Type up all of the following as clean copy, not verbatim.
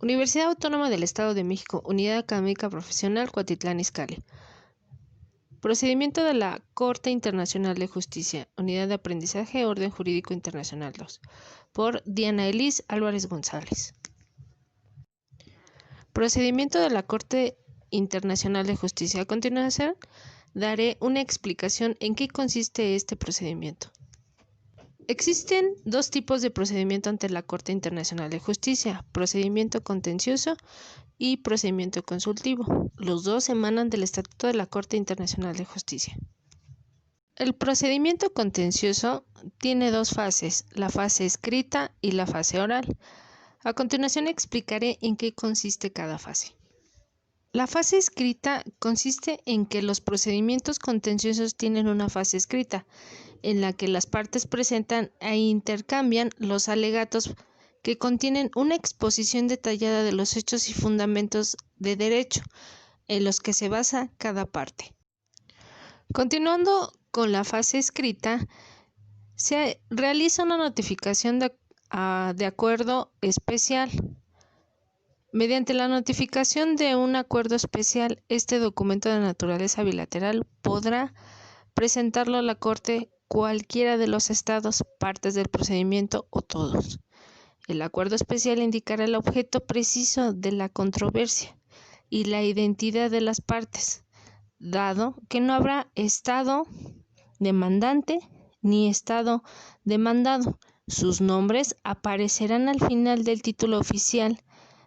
Universidad Autónoma del Estado de México, Unidad Académica Profesional Cuautitlán Izcalli. Procedimiento de la Corte Internacional de Justicia, Unidad de Aprendizaje, Orden Jurídico Internacional 2, por Diana Elis Álvarez González. Procedimiento de la Corte Internacional de Justicia. A continuación, daré una explicación en qué consiste este procedimiento. Existen dos tipos de procedimiento ante la Corte Internacional de Justicia: procedimiento contencioso y procedimiento consultivo. Los dos emanan del Estatuto de la Corte Internacional de Justicia. El procedimiento contencioso tiene dos fases, la fase escrita y la fase oral. A continuación explicaré en qué consiste cada fase. La fase escrita consiste en que los procedimientos contenciosos tienen una fase escrita, en la que las partes presentan e intercambian los alegatos que contienen una exposición detallada de los hechos y fundamentos de derecho en los que se basa cada parte. Continuando con la fase escrita, se realiza una notificación de acuerdo especial. Mediante la notificación de un acuerdo especial, este documento de naturaleza bilateral podrá presentarlo a la Corte cualquiera de los estados, partes del procedimiento o todos. El acuerdo especial indicará el objeto preciso de la controversia y la identidad de las partes, dado que no habrá estado demandante ni estado demandado. Sus nombres aparecerán al final del título oficial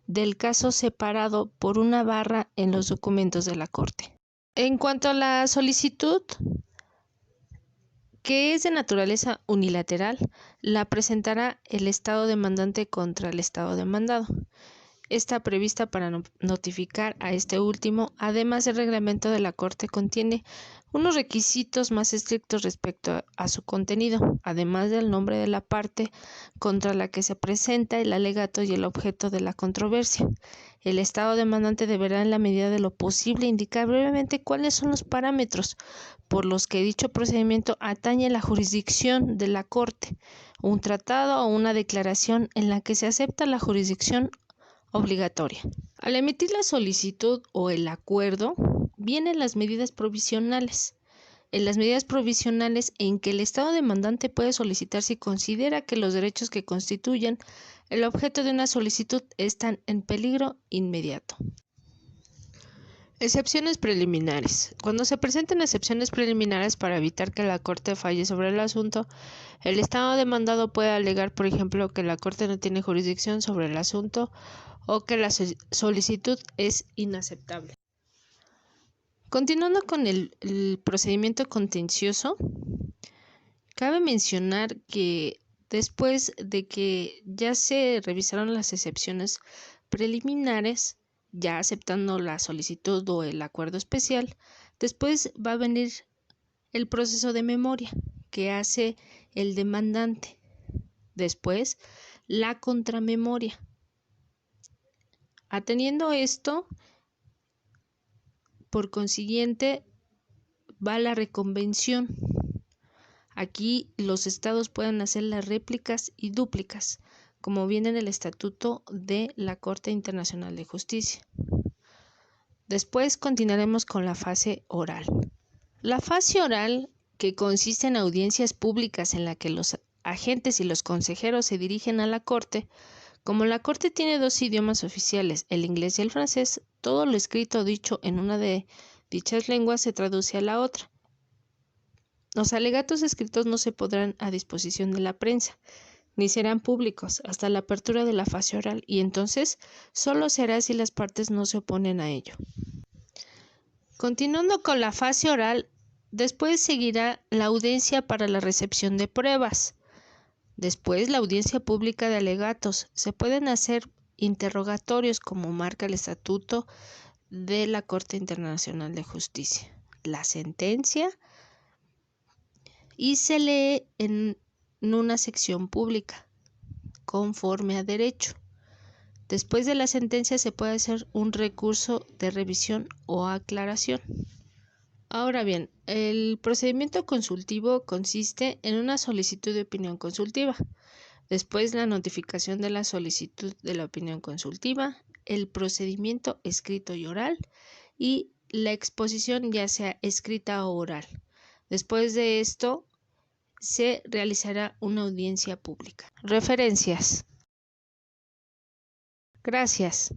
del caso, separado por una barra en los documentos de la Corte. En cuanto a la solicitud, que es de naturaleza unilateral, la presentará el estado demandante contra el estado demandado. Está prevista para notificar a este último. Además, el reglamento de la Corte contiene unos requisitos más estrictos respecto a su contenido, además del nombre de la parte contra la que se presenta el alegato y el objeto de la controversia. El estado demandante deberá, en la medida de lo posible, indicar brevemente cuáles son los parámetros por los que dicho procedimiento atañe la jurisdicción de la Corte, un tratado o una declaración en la que se acepta la jurisdicción obligatoria. Al emitir la solicitud o el acuerdo, vienen las medidas provisionales. En las medidas provisionales, en que el estado demandante puede solicitar si considera que los derechos que constituyen el objeto de una solicitud están en peligro inmediato. Excepciones preliminares. Cuando se presenten excepciones preliminares para evitar que la Corte falle sobre el asunto, el estado demandado puede alegar, por ejemplo, que la Corte no tiene jurisdicción sobre el asunto o que la solicitud es inaceptable. Continuando con el procedimiento contencioso, cabe mencionar que después de que ya se revisaron las excepciones preliminares, ya aceptando la solicitud o el acuerdo especial, después va a venir el proceso de memoria que hace el demandante. Después, la contramemoria. Atendiendo esto, por consiguiente, va la reconvención. Aquí los estados pueden hacer las réplicas y dúplicas, como viene en el Estatuto de la Corte Internacional de Justicia. Después continuaremos con la fase oral. La fase oral, que consiste en audiencias públicas en la que los agentes y los consejeros se dirigen a la Corte. Como la Corte tiene dos idiomas oficiales, el inglés y el francés, todo lo escrito o dicho en una de dichas lenguas se traduce a la otra. Los alegatos escritos no se pondrán a disposición de la prensa, ni serán públicos hasta la apertura de la fase oral, y entonces solo se hará si las partes no se oponen a ello. Continuando con la fase oral, después seguirá la audiencia para la recepción de pruebas. Después, la audiencia pública de alegatos. Se pueden hacer interrogatorios, como marca el Estatuto de la Corte Internacional de Justicia. La sentencia, y se lee en una sección pública, conforme a derecho. Después de la sentencia se puede hacer un recurso de revisión o aclaración. Ahora bien, el procedimiento consultivo consiste en una solicitud de opinión consultiva. Después, la notificación de la solicitud de la opinión consultiva, el procedimiento escrito y oral y la exposición ya sea escrita o oral. Después de esto, se realizará una audiencia pública. Referencias. Gracias.